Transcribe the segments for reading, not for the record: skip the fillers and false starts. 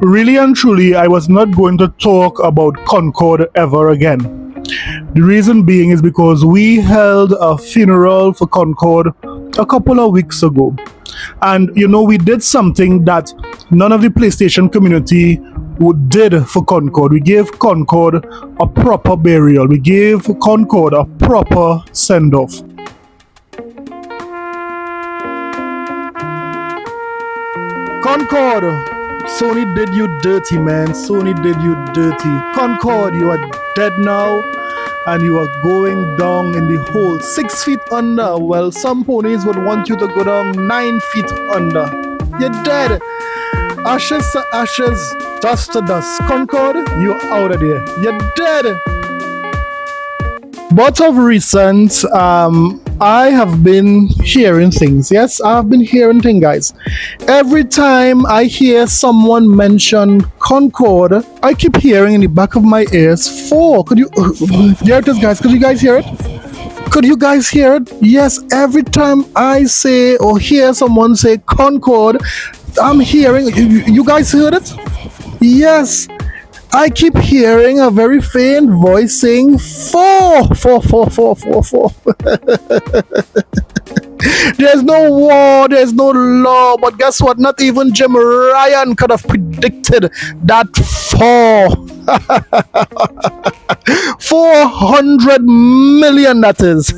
Really and truly, I was not going to talk about Concord ever again. The reason being is because we held a funeral for Concord a couple of weeks ago. And we did something that none of the PlayStation community did for Concord. We gave Concord a proper burial. We gave Concord a proper send-off. Concord, Sony did you dirty, man. Sony did you dirty. Concord, you are dead now, and you are going down in the hole 6 feet under. Well, some ponies would want you to go down 9 feet under. You're dead. Ashes to ashes, dust to dust. Concord, you're out of there. You're dead. But of recent, I have been hearing things. Yes, I've been hearing things, guys. Every time I hear someone mention Concord, I keep hearing in the back of my ears, Could you, there it is, guys. Could you guys hear it? Could you guys hear it? Yes, every time I say or hear someone say Concord, I'm hearing, you guys heard it? Yes. I keep hearing a very faint voice saying 4. There's no war, there's no law, but guess what? Not even Jim Ryan could have predicted that 400 million, that is.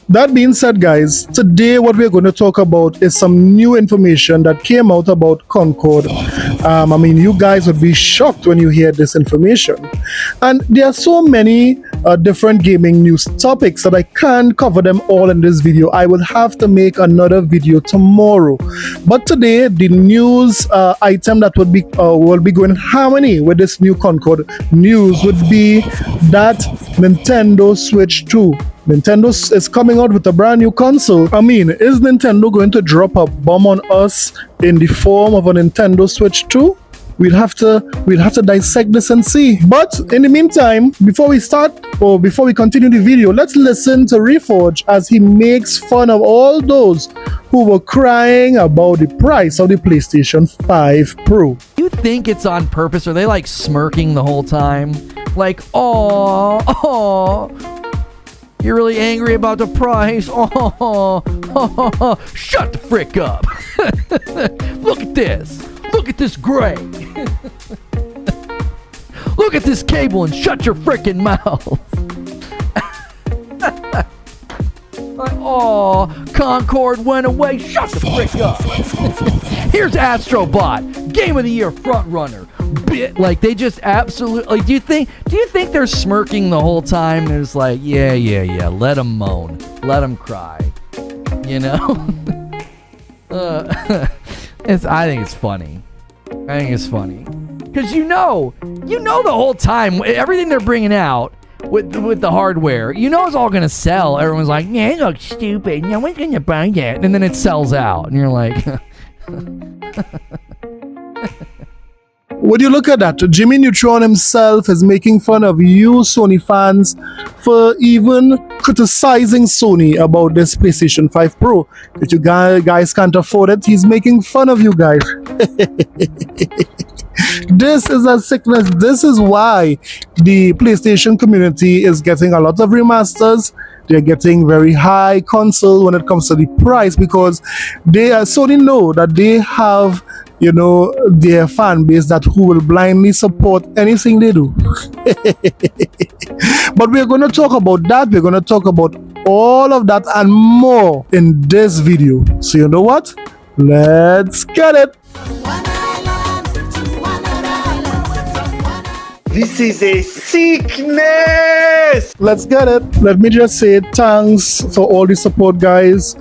That being said, guys, today what we're going to talk about is some new information that came out about Concord. You guys would be shocked when you hear this information. And there are so many different gaming news topics that I can't cover them all in this video. I will have to make another video tomorrow. But today, the news item that will be going in harmony with this new Concord news would be that Nintendo Switch 2. Nintendo is coming out with a brand new console. Is Nintendo going to drop a bomb on us in the form of a Nintendo Switch 2? We'll have to dissect this and see. But in the meantime, before we continue the video, let's listen to Reforge as he makes fun of all those who were crying about the price of the PlayStation 5 Pro. You think it's on purpose? Are they like smirking the whole time? Like, oh. You're really angry about the price. Oh, shut the frick up. Look at this. Look at this gray. Look at this cable and shut your frickin' mouth. Oh, Concord went away. Shut the frick up. Here's Astrobot, Game of the Year frontrunner. Like they just absolutely. Do you think they're smirking the whole time? They're just like, yeah. Let them moan, let them cry. I think it's funny. Because you know the whole time everything they're bringing out with the hardware, it's all gonna sell. Everyone's like, yeah, it looks stupid. No one's gonna buy that, and then it sells out, and you're like. Would you look at that? Jimmy Neutron himself is making fun of you Sony fans for even criticizing Sony about this PlayStation 5 Pro. If you guys can't afford it, he's making fun of you guys. This is a sickness. This is why the PlayStation community is getting a lot of remasters. They're getting very high console when it comes to the price, because Sony know that they have their fan base who will blindly support anything they do. But we're going to talk about that. We're going to talk about all of that and more in this video. So you know what? Let's get it. This is a sickness! Let's get it. Let me just say thanks for all the support, guys.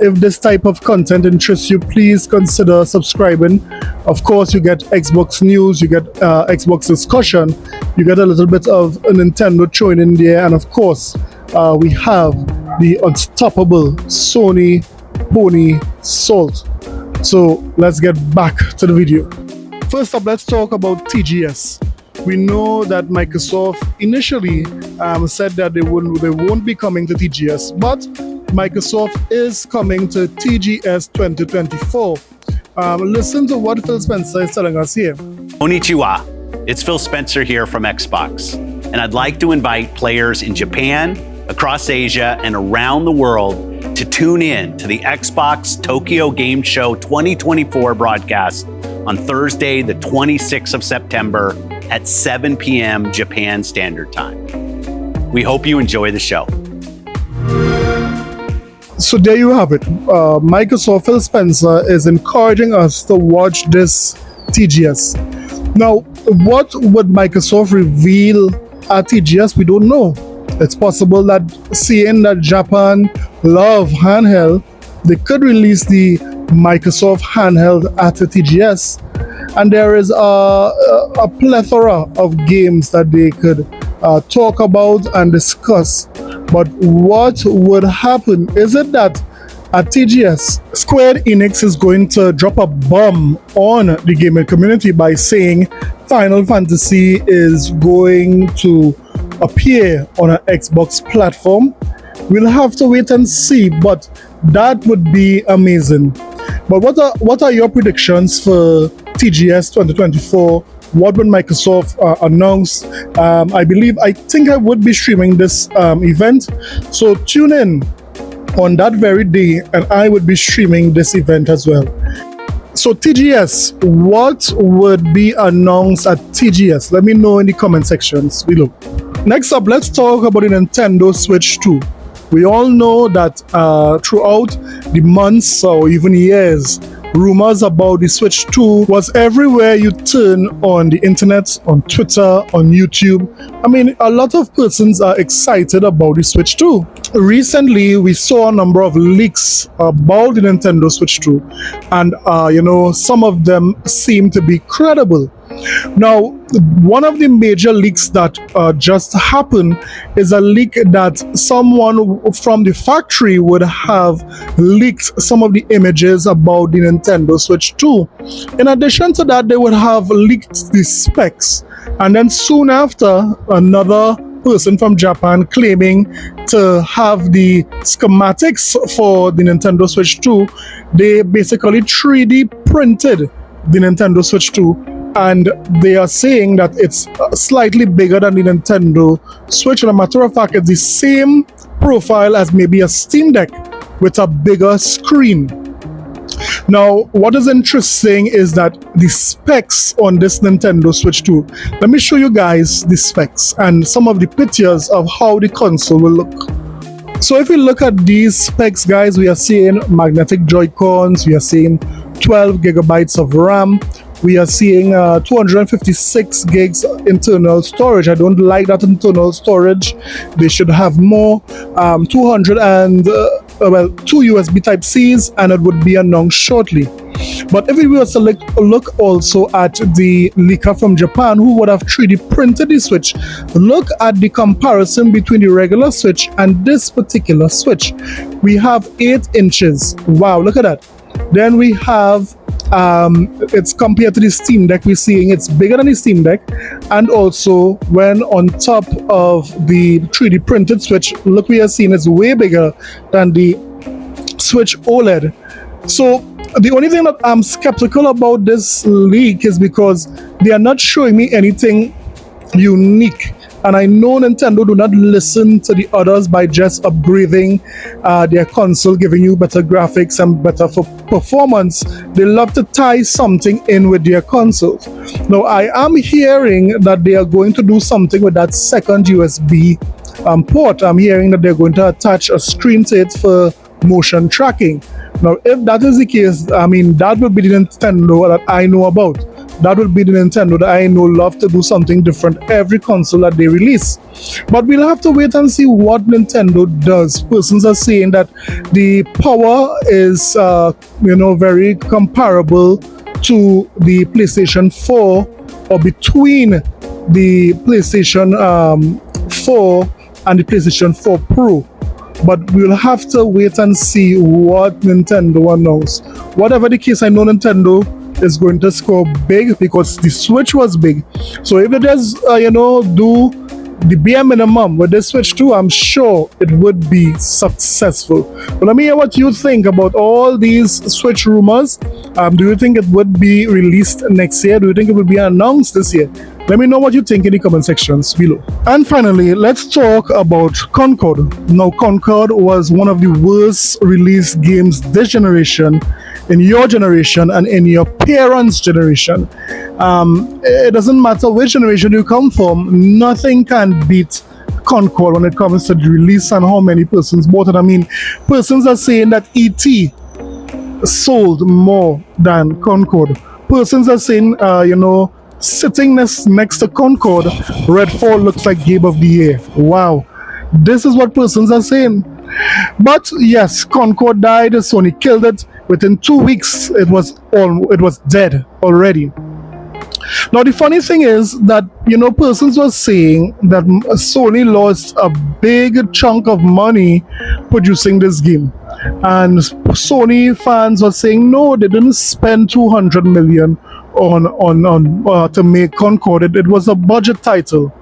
If this type of content interests you, please consider subscribing. Of course, you get Xbox news, you get Xbox discussion, you get a little bit of Nintendo thrown in there, and of course, we have the unstoppable Sony Pony Salt. So let's get back to the video. First up, let's talk about TGS. We know that Microsoft initially said that they won't be coming to TGS, but Microsoft is coming to TGS 2024. Listen to what Phil Spencer is telling us here. Konnichiwa. It's Phil Spencer here from Xbox, and I'd like to invite players in Japan, across Asia, and around the world to tune in to the Xbox Tokyo Game Show 2024 broadcast on Thursday, the 26th of September at 7 p.m. Japan Standard Time. We hope you enjoy the show. So there you have it. Microsoft Phil Spencer is encouraging us to watch this TGS. Now, what would Microsoft reveal at TGS? We don't know. It's possible that seeing that Japan love handheld, they could release the Microsoft handheld at the TGS. And there is a plethora of games that they could talk about and discuss. But what would happen? Is it that at TGS, Square Enix is going to drop a bomb on the gaming community by saying Final Fantasy is going to appear on an Xbox platform? We'll have to wait and see, but that would be amazing. But what are your predictions for TGS 2024? What would Microsoft announce? I think I would be streaming this event. So tune in on that very day and I would be streaming this event as well. So TGS, what would be announced at TGS? Let me know in the comment sections below. Next up, let's talk about the Nintendo Switch 2. We all know that throughout the months or even years, rumors about the Switch 2 was everywhere you turn on the internet, on Twitter, on YouTube. I mean, a lot of persons are excited about the Switch 2. Recently, we saw a number of leaks about the Nintendo Switch 2, and some of them seem to be credible. Now, one of the major leaks that just happened is a leak that someone from the factory would have leaked some of the images about the Nintendo Switch 2. In addition to that, they would have leaked the specs. And then soon after, another person from Japan claiming to have the schematics for the Nintendo Switch 2, they basically 3D printed the Nintendo Switch 2. And they are saying that it's slightly bigger than the Nintendo Switch. And a matter of fact, it's the same profile as maybe a Steam Deck with a bigger screen. Now, what is interesting is that the specs on this Nintendo Switch 2, let me show you guys the specs and some of the pictures of how the console will look. So if we look at these specs, guys, we are seeing magnetic Joy-Cons, we are seeing 12 gigabytes of RAM, we are seeing 256 gigs internal storage. I don't like that internal storage. They should have more. 200 and 2 USB Type-Cs, and it would be announced shortly. But if we were to look also at the leaker from Japan who would have 3D printed the Switch, look at the comparison between the regular Switch and this particular Switch. We have 8 inches. Wow, look at that. Then we have it's compared to the Steam Deck, we're seeing it's bigger than the Steam Deck, and also when on top of the 3D printed Switch, look, we are seeing it's way bigger than the Switch OLED. So the only thing that I'm skeptical about this leak is because they are not showing me anything unique. And I know Nintendo do not listen to the others by just upgrading their console, giving you better graphics and better performance. They love to tie something in with their consoles. Now, I am hearing that they are going to do something with that second USB port. I'm hearing that they're going to attach a screen to it for motion tracking. Now, if that is the case, I mean, that will be the Nintendo that I know about. That will be the Nintendo that I know love to do something different every console that they release. But we'll have to wait and see what Nintendo does. Persons are saying that the power is, very comparable to the PlayStation 4 or between the PlayStation 4 and the PlayStation 4 Pro. But we'll have to wait and see what Nintendo announces. Whatever the case, I know Nintendo is going to score big because the Switch was big. So if they just do the bare minimum with this Switch 2, I'm sure it would be successful. But let me hear what you think about all these Switch rumors. Do you think it would be released next year? Do you think it would be announced this year? Let me know what you think in the comment sections below. And finally, let's talk about Concord. Now, Concord was one of the worst released games this generation, in your generation, and in your parents' generation. It doesn't matter which generation you come from, nothing can beat Concord when it comes to the release and how many persons bought it. I mean, persons are saying that E.T. sold more than Concord. Persons are saying, sitting next to Concord, Redfall looks like Game of the Year. Wow. This is what persons are saying. But yes, Concord died, Sony killed it. Within 2 weeks, it was dead already. Now the funny thing is that persons were saying that Sony lost a big chunk of money producing this game, and Sony fans were saying no, they didn't spend 200 million on to make Concord. It was a budget title.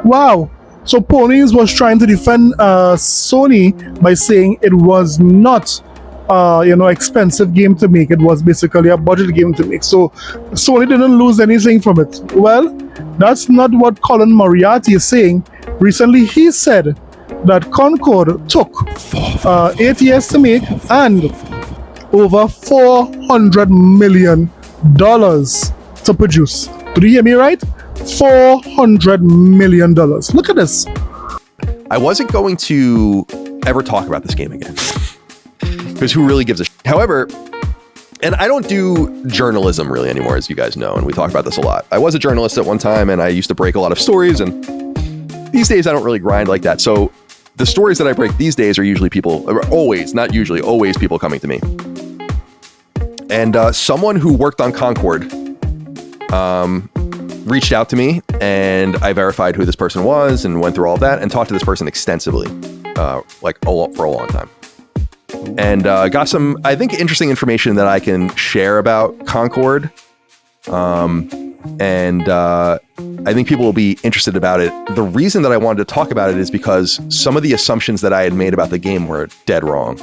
Wow. So Ponies was trying to defend Sony by saying it was not expensive game to make. It was basically a budget game to make. So Sony didn't lose anything from it. Well, that's not what Colin Moriarty is saying. Recently, he said that Concord took 8 years to make and over $400 million to produce. Did you hear me right? $400 million. Look at this. I wasn't going to ever talk about this game again. Because who really gives a shit? However, and I don't do journalism really anymore, as you guys know, and we talk about this a lot. I was a journalist at one time, and I used to break a lot of stories, and these days I don't really grind like that. So the stories that I break these days are usually not usually, always people coming to me. And someone who worked on Concord reached out to me, and I verified who this person was and went through all of that and talked to this person extensively, for a long time. And got some, I think, interesting information that I can share about Concord. And I think people will be interested about it. The reason that I wanted to talk about it is because some of the assumptions that I had made about the game were dead wrong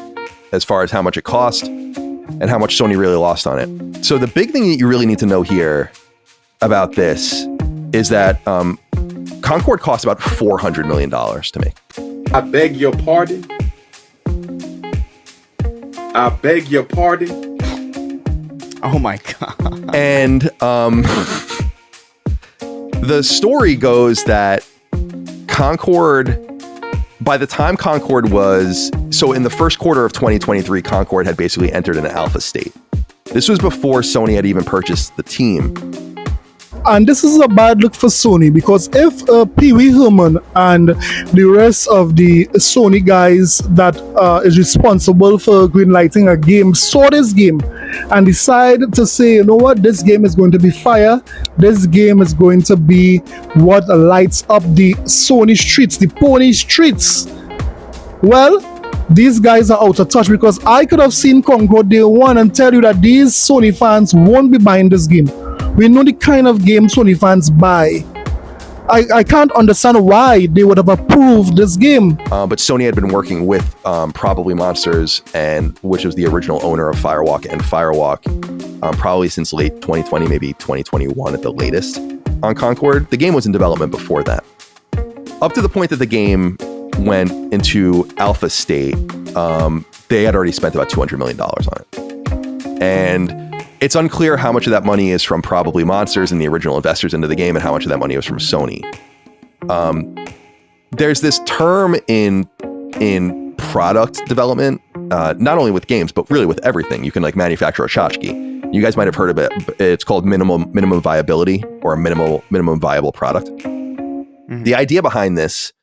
as far as how much it cost and how much Sony really lost on it. So the big thing that you really need to know here about this is that Concord cost about $400 million to make. I beg your pardon. I beg your pardon. Oh my God. And the story goes that Concord, by the time Concord was, so in the first quarter of 2023, Concord had basically entered an alpha state. This was before Sony had even purchased the team. And this is a bad look for Sony, because if Pee Wee Herman and the rest of the Sony guys that is responsible for greenlighting a game saw this game and decide to say, you know what, this game is going to be fire, this game is going to be what lights up the Sony streets, the pony streets, well, these guys are out of touch, because I could have seen Concord day one and tell you that these Sony fans won't be buying this game. We know the kind of game Sony fans buy. I can't understand why they would have approved this game. But Sony had been working with Probably Monsters, and which was the original owner of Firewalk and Firewalk, probably since late 2020, maybe 2021 at the latest on Concord. The game was in development before that. Up to the point that the game went into alpha state, they had already spent about $200 million on it. And it's unclear how much of that money is from Probably Monsters and the original investors into the game and how much of that money was from Sony. There's this term in product development, not only with games, but really with everything. You can like manufacture a tchotchke. You guys might have heard of it. It's called minimum viability, or a minimum viable product. Mm-hmm. The idea behind this,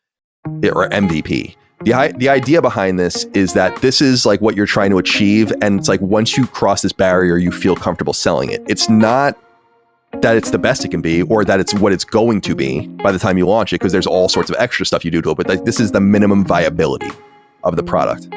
or MVP, the idea behind this is that this is like what you're trying to achieve, and it's like once you cross this barrier, you feel comfortable selling it. It's not that it's the best it can be, or that it's what it's going to be by the time you launch it, because there's all sorts of extra stuff you do to it, but like, this is the minimum viability of the product.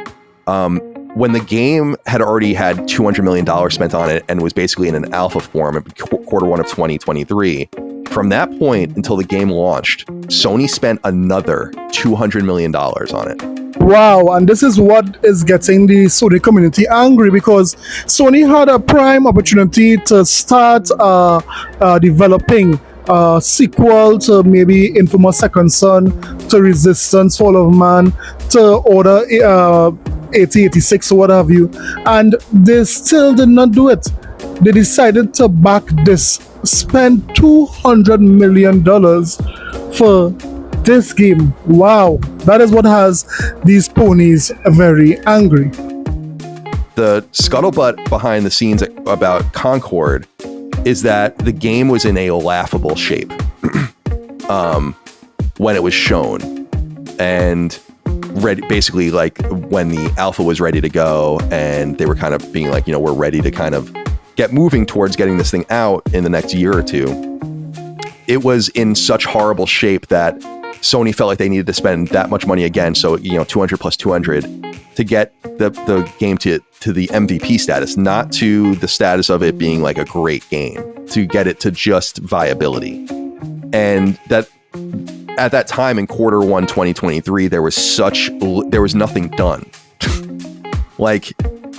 When the game had already had $200 million spent on it and was basically in an alpha form in quarter one of 2023, From that point until the game launched, Sony spent another $200 million on it. Wow, and this is what is getting the Sony community angry, because Sony had a prime opportunity to start developing a sequel to maybe Infamous Second Son, to Resistance, Fall of Man, to Order 8086 or what have you, and they still did not do it. They decided to back this, spend $200 million for this game. Wow, that is what has these ponies very angry. The scuttlebutt behind the scenes about Concord is that the game was in a laughable shape when it was shown, and basically like when the alpha was ready to go, and they were kind of being like, we're ready to kind of get moving towards getting this thing out in the next year or two. It was in such horrible shape that Sony felt like they needed to spend that much money again. So, 200 plus 200 to get the game to the MVP status, not to the status of it being like a great game, to get it to just viability. And that at that time in Q1 2023, there was nothing done. Like,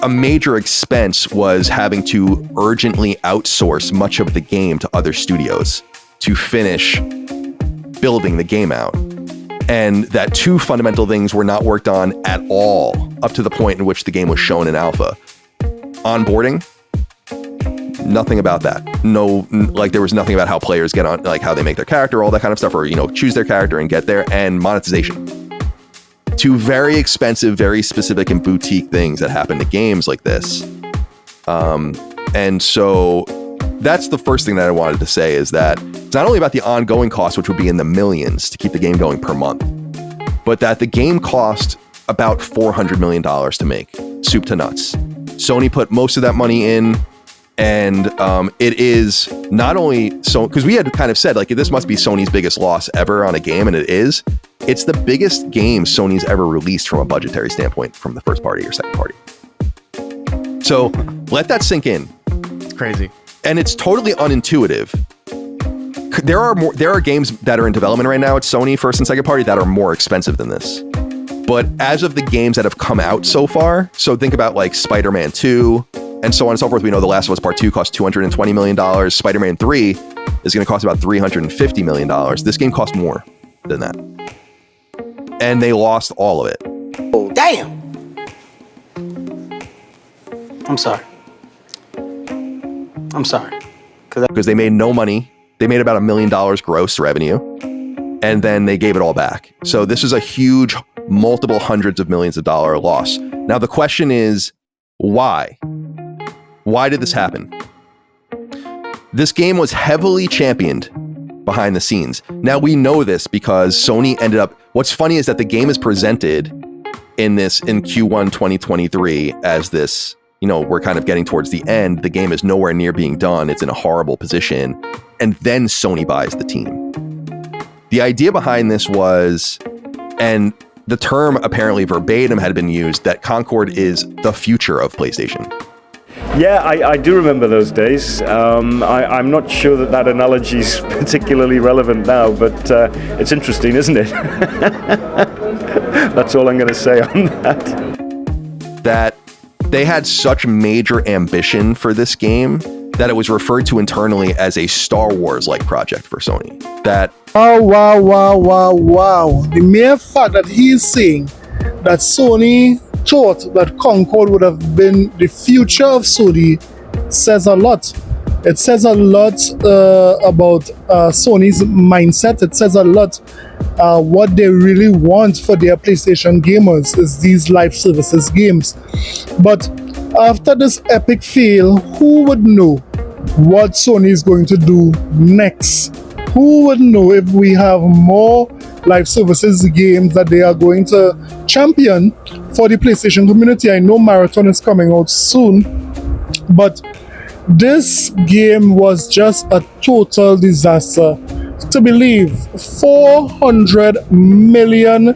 a major expense was having to urgently outsource much of the game to other studios to finish building the game out. And that two fundamental things were not worked on at all up to the point in which the game was shown in alpha. Onboarding, nothing about that. There was nothing about how players get on, like how they make their character, all that kind of stuff, or, choose their character and get there, and monetization. Two very expensive, very specific and boutique things that happen to games like this. And so that's the first thing that I wanted to say, is that it's not only about the ongoing cost, which would be in the millions to keep the game going per month, but that the game cost about $400 million to make, soup to nuts. Sony put most of that money in, and it is not only so, because we had kind of said like this must be Sony's biggest loss ever on a game, and it is. It's the biggest game Sony's ever released from a budgetary standpoint from the first party or second party. So let that sink in. It's crazy. And it's totally unintuitive. There are games that are in development right now at Sony first and second party that are more expensive than this. But as of the games that have come out so far, so think about like Spider-Man 2 and so on and so forth. We know The Last of Us Part 2 cost $220 million. Spider-Man 3 is going to cost about $350 million. This game costs more than that. And they lost all of it. Oh, damn. I'm sorry. Because they made no money. They made about $1 million gross revenue, and then they gave it all back. So this is a huge, multiple hundreds of millions of dollar loss. Now the question is, why? Why did this happen? This game was heavily championed behind the scenes. Now we know this because Sony ended up, what's funny is that the game is presented in Q1 2023 as this, we're kind of getting towards the end. The game is nowhere near being done. It's in a horrible position. And then Sony buys the team. The idea behind this was, and the term apparently verbatim had been used, that Concord is the future of PlayStation. Yeah, I do remember those days. I'm not sure that analogy is particularly relevant now, but it's interesting, isn't it? That's all I'm going to say on that. That they had such major ambition for this game that it was referred to internally as a Star Wars-like project for Sony. That Wow. The mere fact that he's saying that Sony thought that Concord would have been the future of Sony says a lot. It says a lot about Sony's mindset. It says a lot what they really want for their PlayStation gamers is these live services games. But after this epic fail, who would know what Sony is going to do next? Who would know if we have more live services games that they are going to champion for the PlayStation community? I know Marathon is coming out soon, but this game was just a total disaster. To believe $400 million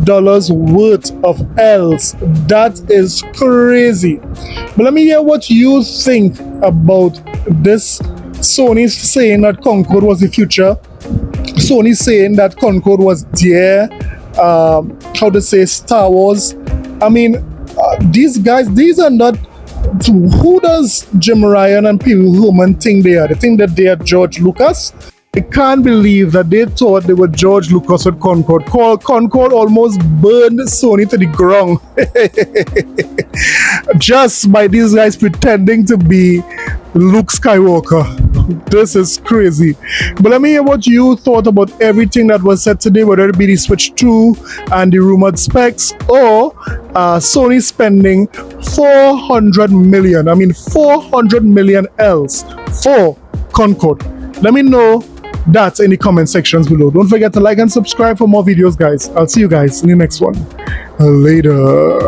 worth of L's, that is crazy. But let me hear what you think about this Sony's saying that Concord was the future. Sony's saying that Concord was their, how to say, Star Wars. I mean, these guys, these are not. Who does Jim Ryan and Pee Wee Herman think they are? They think that they are George Lucas? I can't believe that they thought they were George Lucas with Concord. Concord almost burned Sony to the ground just by these guys pretending to be Luke Skywalker. This is crazy. But let me hear what you thought about everything that was said today, whether it be the Switch 2 and the rumored specs, or Sony spending 400 million. I mean 400 million else for Concord. Let me know that in the comment sections below. Don't forget to like and subscribe for more videos, guys. I'll see you guys in the next one. Later.